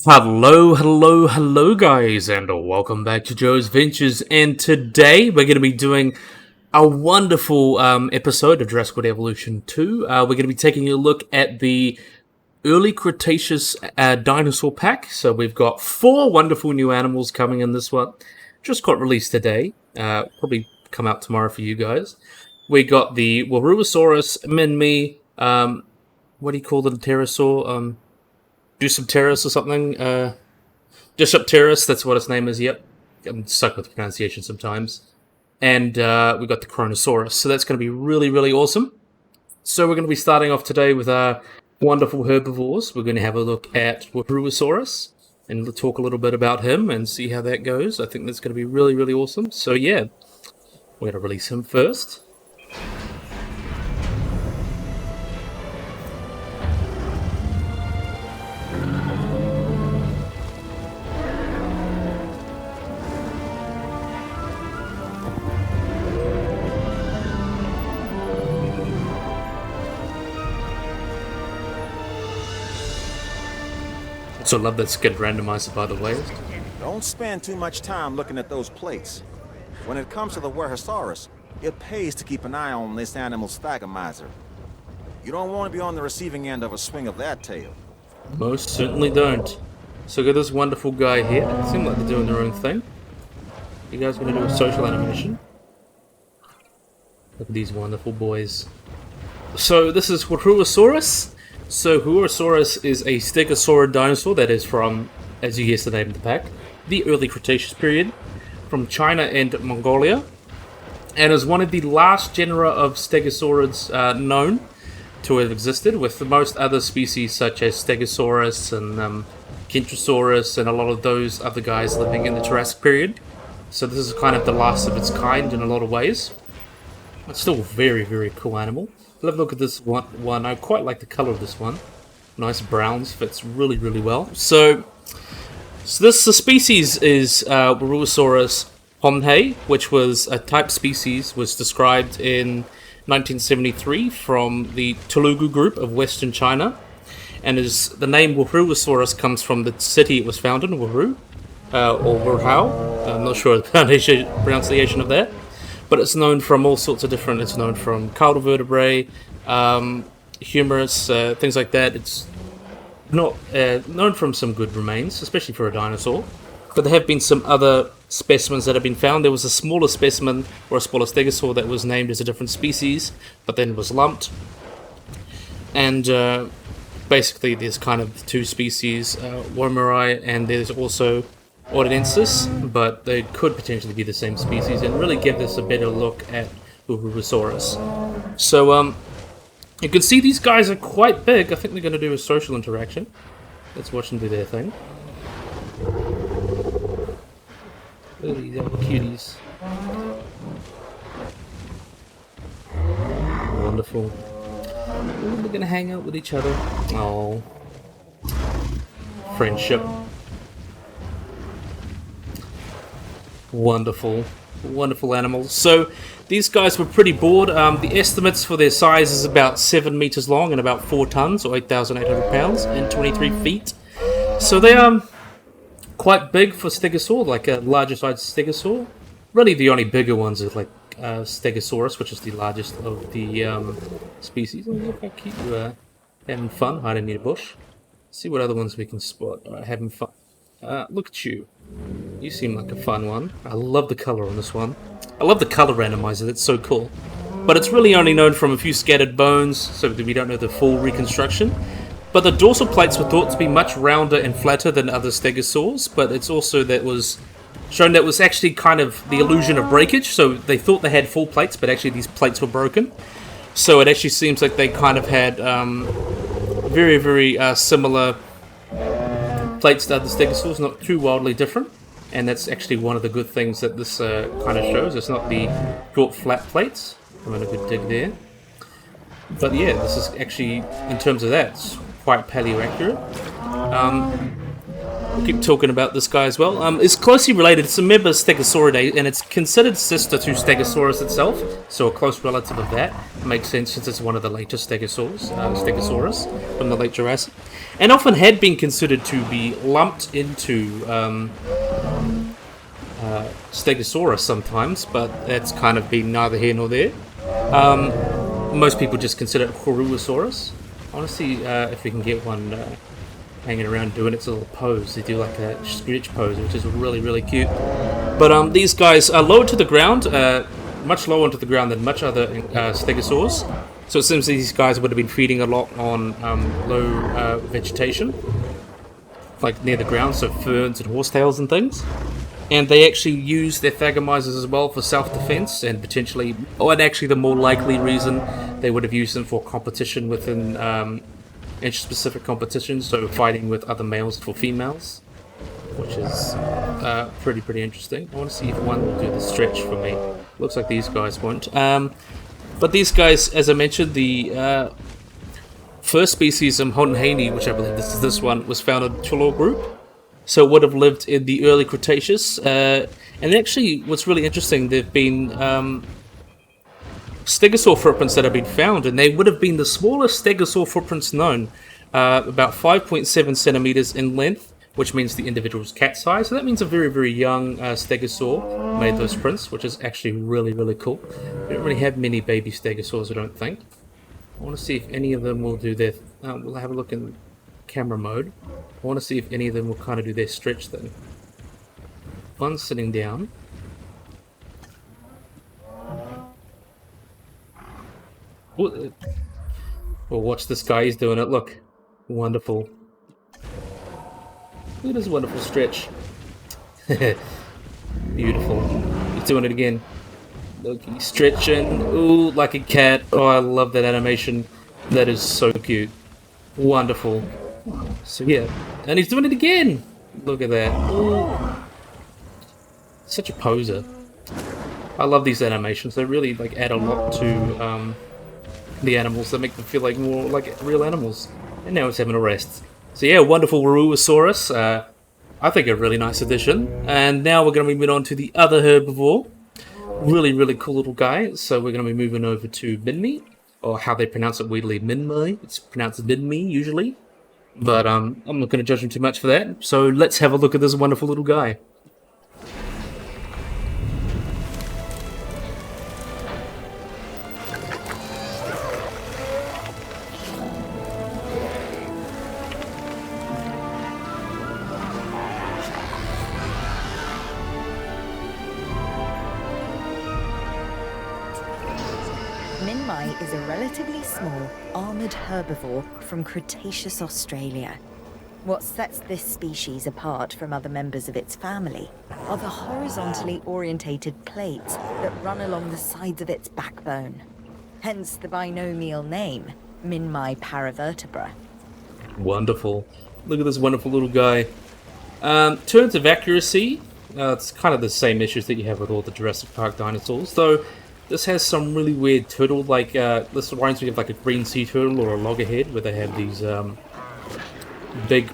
Hello guys, and welcome back to Joe's Ventures, and today we're going to be doing a wonderful episode of Jurassic Evolution 2. We're going to be taking a look at the Early Cretaceous dinosaur pack. So we've got 4 wonderful new animals coming in this one. Just got released today, probably come out tomorrow for you guys. We got the Wuerhosaurus, Minmi, what do you call the pterosaur? Dsungaripterus or something. Dsungaripterus, that's what its name is, yep. I'm stuck with the pronunciation sometimes. And we got the Kronosaurus, so that's going to be really, really awesome. So we're going to be starting off today with our wonderful herbivores. We're going to have a look at Wuerhosaurus and we'll talk a little bit about him and see how that goes. I think that's going to be really, really awesome. So yeah, we're going to release him first. So love that skin randomizer, by the way. Don't spend too much time looking at those plates. When it comes to the Wuerhosaurus, it pays to keep an eye on this animal's thagomizer. You don't want to be on the receiving end of a swing of that tail. Most certainly don't. So got this wonderful guy here. Seem like they're doing their own thing. You guys going to do a social animation? Look at these wonderful boys. So this is Wuerhosaurus. So Wuerhosaurus is a stegosaurid dinosaur that is from, as you guessed the name of the pack, the Early Cretaceous period, from China and Mongolia, and is one of the last genera of stegosaurids known to have existed, with most other species such as Stegosaurus and Kentrosaurus and a lot of those other guys living in the Jurassic period. So this is kind of the last of its kind in a lot of ways. It's still a very, very cool animal. Have a look at this one. I quite like the color of this one. Nice browns, fits really, really well. So this species is Wuerhosaurus homhei, which was a type species, was described in 1973 from the Telugu group of Western China, and the name Wuerhosaurus comes from the city it was founded in, Wuerhua, or Wuerhau. I'm not sure the pronunciation of that. But it's known from all sorts of different, it's known from caudal vertebrae, humerus, things like that. It's not known from some good remains, especially for a dinosaur. But there have been some other specimens that have been found. There was a smaller specimen, or a smaller stegosaur, that was named as a different species, but then was lumped. And basically there's kind of 2 species, Wormeri, and there's also Ordinensis, but they could potentially be the same species and really give this a better look at Wuerhosaurus. So you can see these guys are quite big. I think they're going to do a social interaction. Let's watch them do their thing. Look at these little cuties. Wonderful. Ooh, they're going to hang out with each other. Oh, friendship. Wonderful animals. So these guys were pretty bored. The estimates for their size is about 7 meters long and about 4 tons, or 8,800 pounds, and 23 feet. So they are quite big for stegosaur, like a larger size stegosaur. Really the only bigger ones are like Stegosaurus, which is the largest of the species. Oh, look how cute you are. Having fun, hiding near a bush. Let's see what other ones we can spot. Alright, having fun. Look at you. You seem like a fun one. I love the color on this one. I love the color randomizer, that's so cool. But it's really only known from a few scattered bones, so we don't know the full reconstruction. But the dorsal plates were thought to be much rounder and flatter than other stegosaurs, but it's also that was shown that was actually kind of the illusion of breakage, so they thought they had full plates, but actually these plates were broken. So it actually seems like they kind of had very, very similar plates to other stegosaurs, not too wildly different, and that's actually one of the good things that this kind of shows. It's not the short flat plates. I'm in a good dig there. But yeah, this is actually, in terms of that, it's quite paleo accurate. We'll keep talking about this guy as well. It's closely related. It's a member of Stegosauridae, and it's considered sister to Stegosaurus itself, so a close relative of that. Makes sense since it's one of the later Stegosaurs, Stegosaurus from the late Jurassic. and often had been considered to be lumped into Stegosaurus sometimes, but that's kind of been neither here nor there. Most people just consider it Wuerhosaurus. I want to see if we can get one hanging around doing its little pose. They do like a stretch pose, which is really, really cute. But these guys are lower to the ground, much lower to the ground than much other stegosaurs. So it seems these guys would have been feeding a lot on low vegetation, like near the ground, so ferns and horsetails and things. And they actually use their thagomizers as well for self-defense, and potentially, and actually the more likely reason they would have used them for competition within inch-specific competitions, so fighting with other males for females, which is pretty interesting. I want to see if one will do the stretch for me. Looks like these guys won't. But these guys, as I mentioned, the first species of Honhani, which I believe this one, was found in the Chalor group. So it would have lived in the early Cretaceous. And actually, what's really interesting, there have been stegosaur footprints that have been found, and they would have been the smallest stegosaur footprints known, about 5.7 centimeters in length, which means the individual's cat size. So that means a very young stegosaur made those prints, which is actually really cool. We don't really have many baby stegosaurs, I don't think. I want to see if any of them will do their... we'll have a look in camera mode. I want to see if any of them will kind of do their stretch thing. One's sitting down. Well, watch this guy, he's doing it, look. Wonderful. Look at this wonderful stretch. Beautiful. He's doing it again. Look, he's stretching. Ooh, like a cat. Oh, I love that animation. That is so cute. Wonderful. So yeah, and he's doing it again. Look at that. Ooh. Such a poser. I love these animations. They really like add a lot to the animals. That make them feel like more like real animals. And now it's having a rest. So yeah, wonderful Wuerhosaurus. I think a really nice addition. And now we're going to be moving on to the other herbivore. Really cool little guy. So we're going to be moving over to Minmi, or how they pronounce it weirdly, Minmei. It's pronounced Minmi usually. But I'm not going to judge him too much for that. So let's have a look at this wonderful little guy. Minmei is a relatively small, armoured herbivore from Cretaceous Australia. What sets this species apart from other members of its family are the horizontally orientated plates that run along the sides of its backbone. Hence the binomial name, Minmei paravertebra. Wonderful. Look at this wonderful little guy. Terms of accuracy, it's kind of the same issues that you have with all the Jurassic Park dinosaurs, though this has some really weird turtle-like, this reminds me of like a green sea turtle or a loggerhead, where they have these big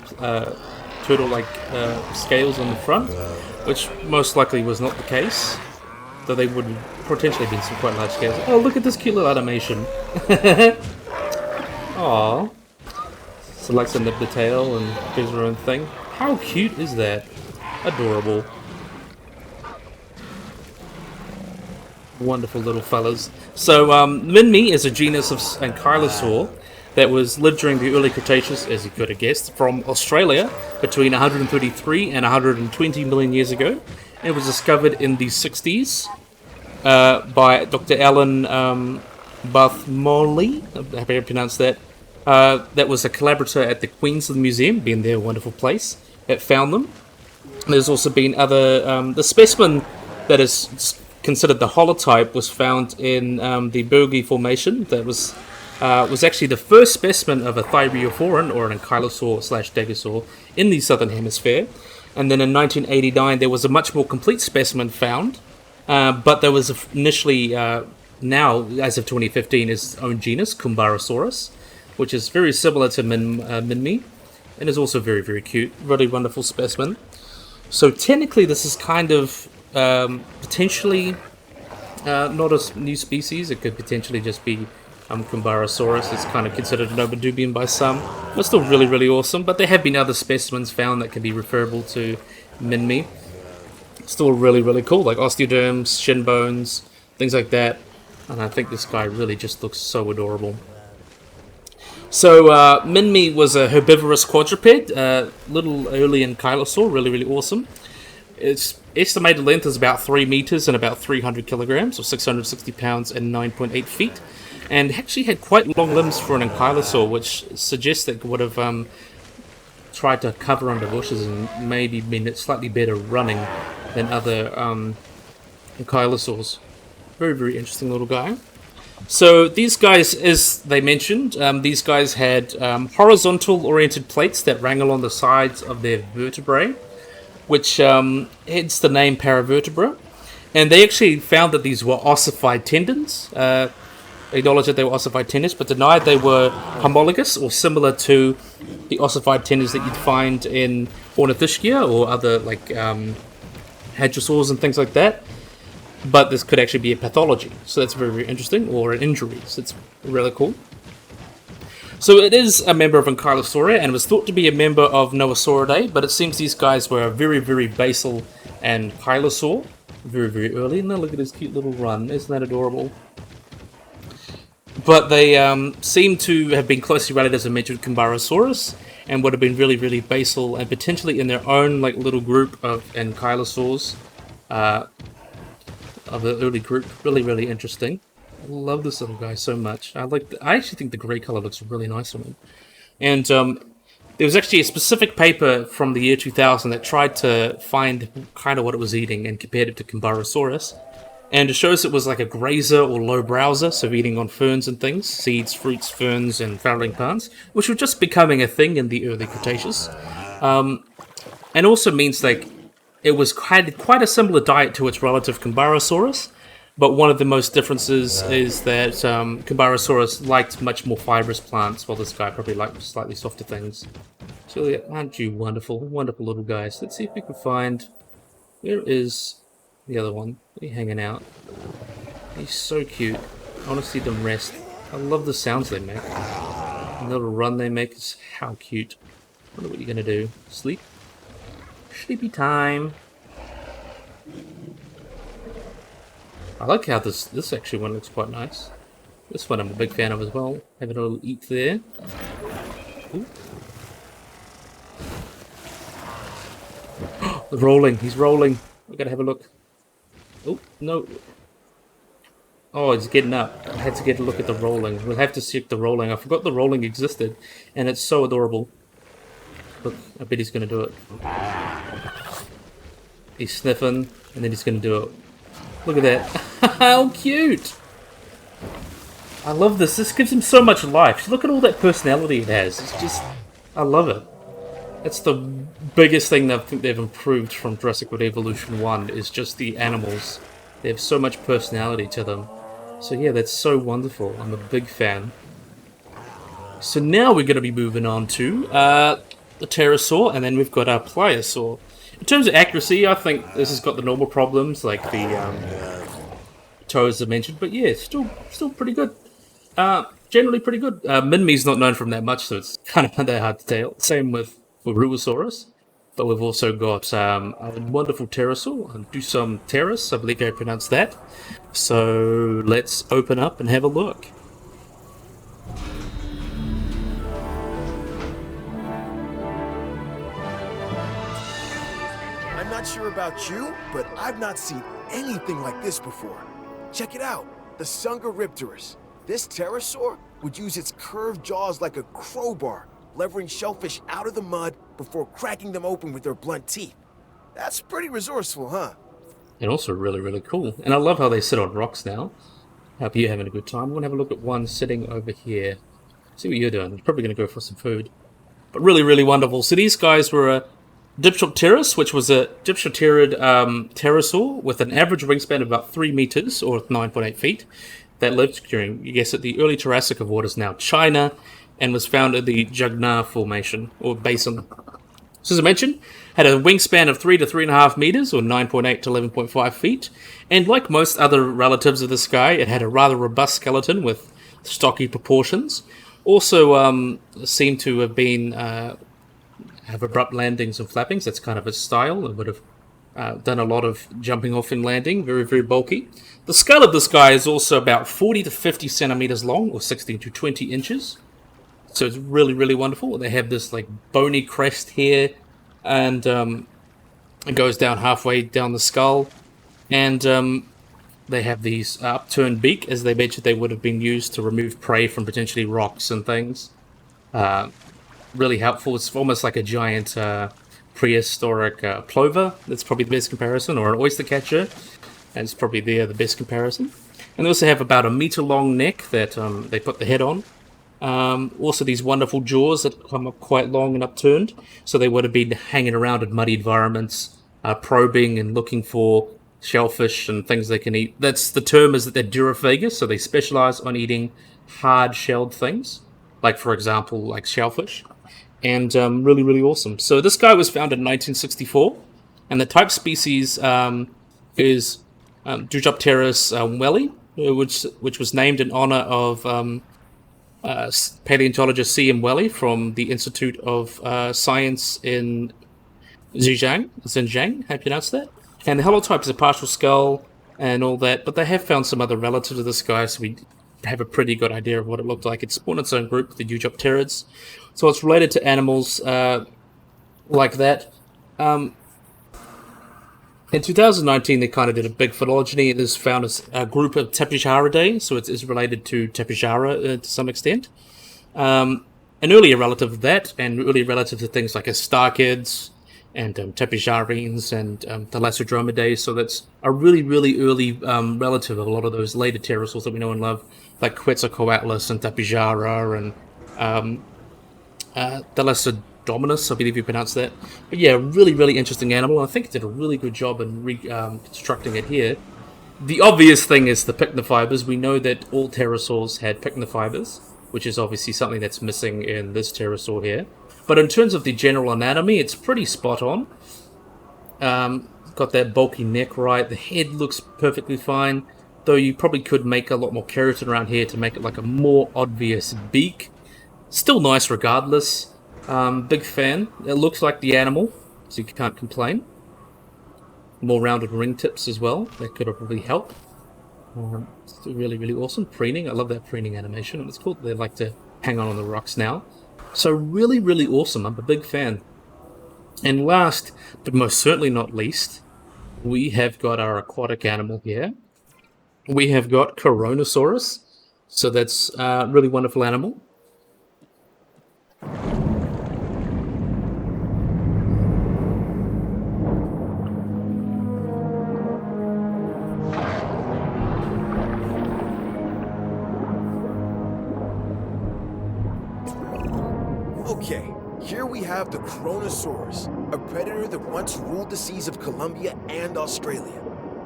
turtle-like scales on the front, which most likely was not the case, though they would potentially have been some quite large scales. Oh, look at this cute little animation. Aww. Selects to nip the tail and does her own thing. How cute is that? Adorable. Wonderful little fellas. So, Minmi is a genus of ankylosaur that lived during the early Cretaceous, as you could have guessed, from Australia between 133 and 120 million years ago. It was discovered in the 60s by Dr. Alan Bartholomew, I hope I pronounced that. That was a collaborator at the Queensland Museum, being their wonderful place, that found them. There's also been other... the specimen that is considered the holotype was found in the Bergy Formation. That was actually the first specimen of a thyreophoran, or an ankylosaur/stegosaur, in the southern hemisphere. And then in 1989 there was a much more complete specimen found, but there was initially, now as of 2015, its own genus, Kumbarasaurus, which is very similar to Minmi, and is also very cute. Really wonderful specimen. So technically this is kind of potentially not a new species. It could potentially just be Kumbarosaurus is kind of considered an Ovidubian by some. But still really, really awesome. But there have been other specimens found that can be referable to Minmi. Still really, really cool, like osteoderms, shin bones, things like that. And I think this guy really just looks so adorable. So, Minmi was a herbivorous quadruped, little early ankylosaur, really, really awesome. Its estimated length is about 3 meters and about 300 kilograms, or 660 pounds and 9.8 feet. And actually had quite long limbs for an ankylosaur, which suggests that it would have tried to cover under bushes and maybe been slightly better running than other ankylosaurs. Very, very interesting little guy. So these guys, as they mentioned, these guys had horizontal-oriented plates that ran along the sides of their vertebrae, which hence the name paravertebra. And they actually found that these were ossified tendons. Acknowledged that they were ossified tendons, but denied they were homologous or similar to the ossified tendons that you'd find in Ornithischia or other like hadrosaurs and things like that. But this could actually be a pathology, so that's very, very interesting, or an injury, so it's really cool. So it is a member of Ankylosauria, and was thought to be a member of Noasauridae, but it seems these guys were a very, very basal ankylosaur, very, very early. And now look at his cute little run, isn't that adorable? But they seem to have been closely related, as I mentioned, Kumbarosaurus, and would have been really, really basal, and potentially in their own like little group of ankylosaurs. Of the early group, really, really interesting. I love this little guy so much. I actually think the grey color looks really nice on him. And there was actually a specific paper from the year 2000 that tried to find kind of what it was eating and compared it to Kumbarosaurus. And it shows it was like a grazer or low browser, so eating on ferns and things, seeds, fruits, ferns, and flowering plants, which were just becoming a thing in the early Cretaceous. And also means like it had quite a similar diet to its relative Kumbarosaurus, but one of the most differences is that Kumbarosaurus liked much more fibrous plants, while this guy probably liked slightly softer things. So yeah, aren't you wonderful, wonderful little guys? Let's see if we can find... Where is the other one? Where are you hanging out? He's so cute. I want to see them rest. I love the sounds they make. The little run they make is how cute. I wonder what you're going to do. Sleep? Sleepy time. I like how this actually one looks quite nice. This one I'm a big fan of as well. Having a little eat there. Ooh. Rolling. He's rolling. We gotta have a look. Oh no. Oh, he's getting up. I had to get a look at the rolling. We'll have to check the rolling. I forgot the rolling existed, and it's so adorable. Look, I bet he's gonna do it. He's sniffing, and then he's gonna do it. Look at that. How cute! I love this. This gives him so much life. Look at all that personality it has. It's just... I love it. That's the biggest thing that I think they've improved from Jurassic World Evolution 1, is just the animals. They have so much personality to them. So yeah, that's so wonderful. I'm a big fan. So now we're going to be moving on to the pterosaur, and then we've got our pliosaur. In terms of accuracy, I think this has got the normal problems, like the toes I mentioned, but yeah, still pretty good. Generally pretty good. Minmei's not known from that much, so it's kind of not that hard to tell. Same with Wuerhosaurus, but we've also got a wonderful pterosaur, Dsungaripterus, I believe I pronounced that. So let's open up and have a look. I'm not sure about you, but I've not seen anything like this before. Check it out, the Songha Ripterus. This pterosaur would use its curved jaws like a crowbar, levering shellfish out of the mud before cracking them open with their blunt teeth. That's pretty resourceful, huh? And also really, really cool. And I love how they sit on rocks now. Hope you're having a good time. We're going to have a look at one sitting over here. See what you're doing. You're probably going to go for some food. But really, really wonderful. So these guys were a Diptylopterus, which was a diptylopterid pterosaur with an average wingspan of about 3 meters, or 9.8 feet, that lived during, you guess it, the early Jurassic of what is now China, and was found in the Jugna Formation, or Basin. So as I mentioned, had a wingspan of 3 to 3.5 meters, or 9.8 to 11.5 feet, and like most other relatives of this guy, it had a rather robust skeleton with stocky proportions. Also seem to have been have abrupt landings and flappings. That's kind of its style. It would have done a lot of jumping off and landing. Very, very bulky. The skull of this guy is also about 40 to 50 centimeters long, or 16 to 20 inches. So it's really, really wonderful. They have this like bony crest here, and it goes down halfway down the skull, and they have these upturned beak. As they mentioned, they would have been used to remove prey from potentially rocks and things. Really helpful. It's almost like a giant prehistoric plover. That's probably the best comparison, or an oyster catcher. And it's probably the best comparison. And they also have about a meter long neck that they put the head on. Also these wonderful jaws that come up quite long and upturned. So they would have been hanging around in muddy environments, probing and looking for shellfish and things they can eat. That's the term, is that they're durophagus, so they specialize on eating hard-shelled things, like for example, like shellfish. And really, really awesome. So this guy was found in 1964, and the type species is Dsungaripterus welli, which was named in honor of paleontologist C.M. Welly from the Institute of Science in Xinjiang, how do you pronounce that? And the holotype is a partial skull and all that, but they have found some other relatives of this guy, so we have a pretty good idea of what it looked like. It spawned its own group, the Dsungaripterus, so it's related to animals like that. In 2019, they kind of did a big phylogeny. It is found as a group of Tapejaridae, so it is related to Tapejara to some extent. An earlier relative of that, and earlier relative to things like Astarids and Tapejarines and Thalassodromidae, so that's a really, really early relative of a lot of those later pterosaurs that we know and love, like Quetzalcoatlus and Tapejara and Thalassodominus, I believe you pronounce that. But yeah, really, really interesting animal. I think it did a really good job in reconstructing it here. The obvious thing is the pycnofibers. We know that all pterosaurs had pycnofibers, which is obviously something that's missing in this pterosaur here. But in terms of the general anatomy, it's pretty spot on. Got that bulky neck right. The head looks perfectly fine, though you probably could make a lot more keratin around here to make it like a more obvious beak. Still nice regardless. Big fan. It looks like the animal, so you can't complain. More rounded ring tips as well. That could probably help. It's really, really awesome. Preening. I love that preening animation. And it's cool that they like to hang on the rocks now. So really, really awesome. I'm a big fan. And last, but most certainly not least, we have got our aquatic animal here. We have got Kronosaurus. So that's a really wonderful animal. Okay, here we have the Kronosaurus, a predator that once ruled the seas of Colombia and Australia.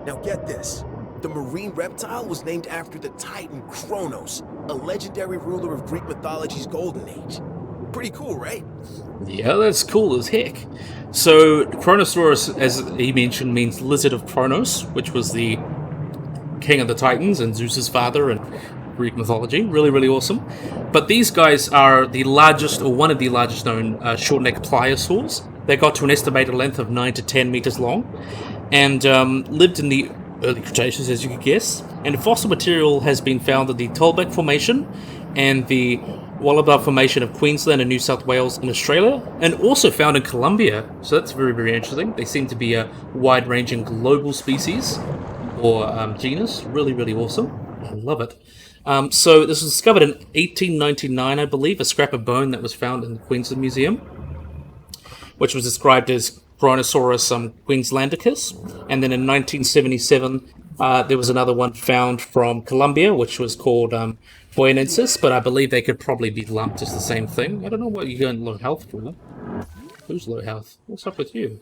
Now get this, the marine reptile was named after the titan Kronos, a legendary ruler of Greek mythology's golden age. Pretty cool, right? Yeah, that's cool as heck. So, Kronosaurus, as he mentioned, means Lizard of Kronos, which was the king of the Titans and Zeus's father in Greek mythology. Really, really awesome. But these guys are the largest, or one of the largest known short-necked pliosaurs. They got to an estimated length of 9 to 10 meters long, and lived in the early Cretaceous, as you could guess. And fossil material has been found in the Tolbeck Formation and the Wallabar Formation of Queensland and New South Wales in Australia, and also found in Colombia. So that's very, very interesting. They seem to be a wide-ranging global species, or genus. Really, really awesome. I love it. So this was discovered in 1899, I believe, a scrap of bone that was found in the Queensland Museum, which was described as Kronosaurus queenslandicus. And then in 1977, there was another one found from Colombia, which was called Boyanensis, but I believe they could probably be lumped as the same thing. I don't know what you're going low health for. Who's low health? What's up with you?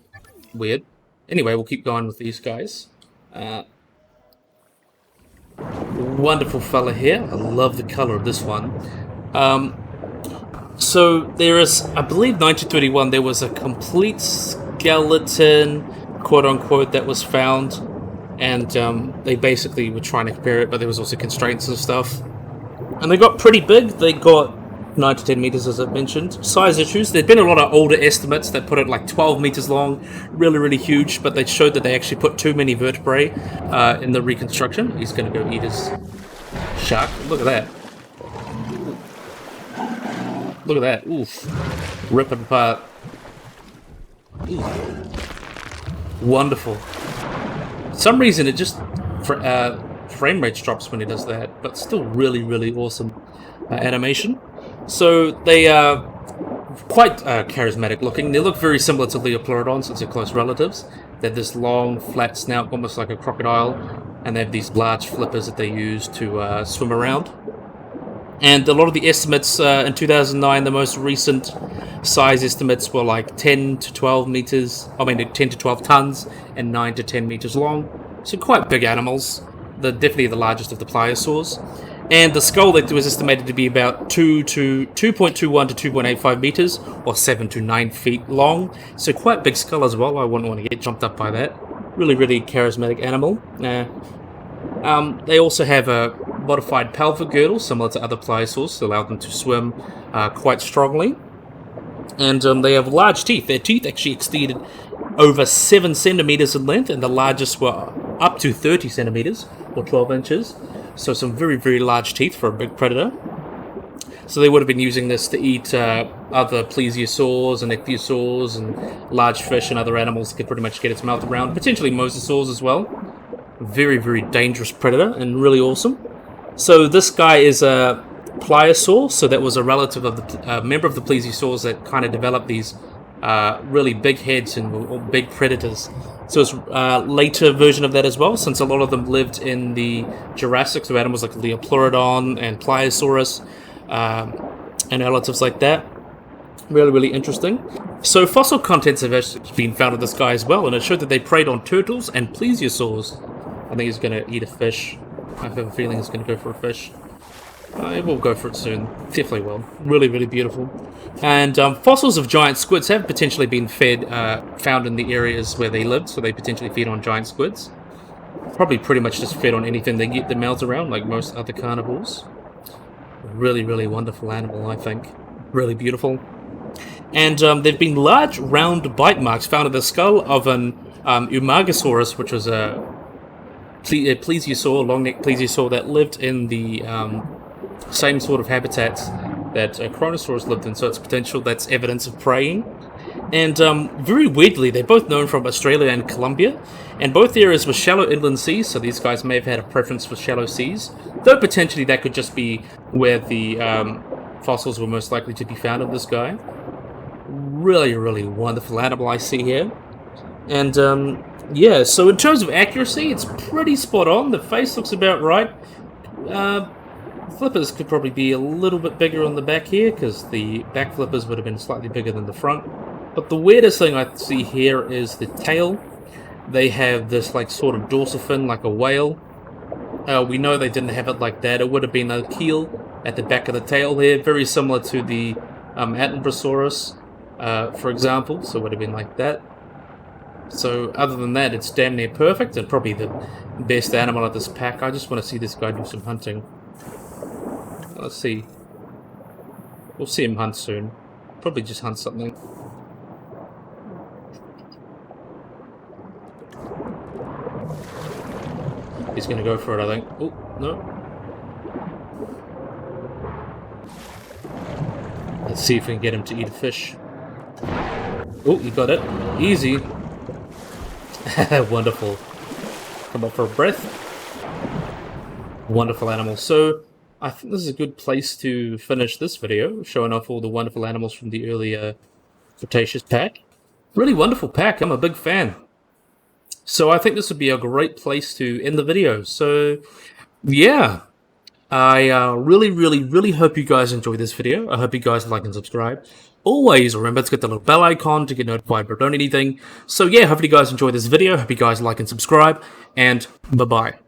Weird. Anyway, we'll keep going with these guys. Wonderful fella here. I love the color of this one. So there is, I believe 1931, there was a complete skeleton, quote-unquote, that was found. And they basically were trying to compare it, but there was also constraints and stuff. And they got pretty big. They got 9 to 10 meters, as I mentioned. Size issues. There'd been a lot of older estimates that put it like 12 meters long, really, really huge, but they showed that they actually put too many vertebrae in the reconstruction. He's going to go eat his shark. Look at that. Look at that. Oof. Ripping apart. Oof. Wonderful. For some reason, it just frame rate drops when he does that, but still really, really awesome animation. So they are quite charismatic looking. They look very similar to Leopleurodon since they're close relatives. They have this long, flat snout, almost like a crocodile, and they have these large flippers that they use to swim around. And a lot of the estimates in 2009, the most recent size estimates were like 10 to 12 meters, 10 to 12 tons, and 9 to 10 meters long. So quite big animals. They're definitely the largest of the pliosaurs. And the skull that was estimated to be about 2.21 to 2.85 meters, or 7 to 9 feet long. So quite big skull as well. I wouldn't want to get jumped up by that. Really, really charismatic animal. They also have a modified pelvic girdle, similar to other pliosaurs, to allow them to swim quite strongly. And they have large teeth. Their teeth actually exceeded over 7 centimeters in length, and the largest were up to 30 centimeters, or 12 inches. So some very, very large teeth for a big predator. So they would have been using this to eat other plesiosaurs and ichthyosaurs and large fish and other animals that could pretty much get its mouth around. Potentially mosasaurs as well. Very, very dangerous predator and really awesome. So this guy is a pliosaur. So that was a relative of the member of the plesiosaurs that kind of developed these really big heads and big predators. So it's a later version of that as well, since a lot of them lived in the Jurassic, so animals like Leopleurodon and Pliosaurus and relatives like that. Really, really interesting. So fossil contents have actually been found of this guy as well, and it showed that they preyed on turtles and plesiosaurs. I think he's going to eat a fish. I have a feeling he's going to go for a fish. It will go for it soon. Definitely will. Really, really beautiful. And fossils of giant squids have potentially been found in the areas where they lived, so they potentially feed on giant squids. Probably pretty much just fed on anything they get their mouths around, like most other carnivores. Really, really wonderful animal, I think. Really beautiful. And there've been large round bite marks found in the skull of an Wuerhosaurus, which was a plesiosaur, long-necked plesiosaur that lived in the same sort of habitats that Kronosaurus lived in, so it's potential that's evidence of preying. And very weirdly, they're both known from Australia and Colombia, and both areas were shallow inland seas, so these guys may have had a preference for shallow seas, though potentially that could just be where the fossils were most likely to be found of this guy. Really, really wonderful animal I see here. And yeah, so in terms of accuracy, it's pretty spot on. The face looks about right. Flippers could probably be a little bit bigger on the back here, because the back flippers would have been slightly bigger than the front. But the weirdest thing I see here is the tail. They have this like sort of dorsal fin like a whale. We know they didn't have it like that. It would have been a keel at the back of the tail here, very similar to the Attenborosaurus, for example. So it would have been like that. So other than that, it's damn near perfect, and probably the best animal of this pack. I just want to see this guy do some hunting. Let's see. We'll see him hunt soon. Probably just hunt something. He's going to go for it, I think. Oh, no. Let's see if we can get him to eat a fish. Oh, you got it. Easy. Wonderful. Come up for a breath. Wonderful animal. So, I think this is a good place to finish this video, showing off all the wonderful animals from the early Cretaceous pack. Really wonderful pack. I'm a big fan. So I think this would be a great place to end the video. So, yeah. I really, really, really hope you guys enjoyed this video. I hope you guys like and subscribe. Always remember to get the little bell icon to get notified when I don't anything. So yeah, hopefully you guys enjoyed this video. Hope you guys like and subscribe. And bye-bye.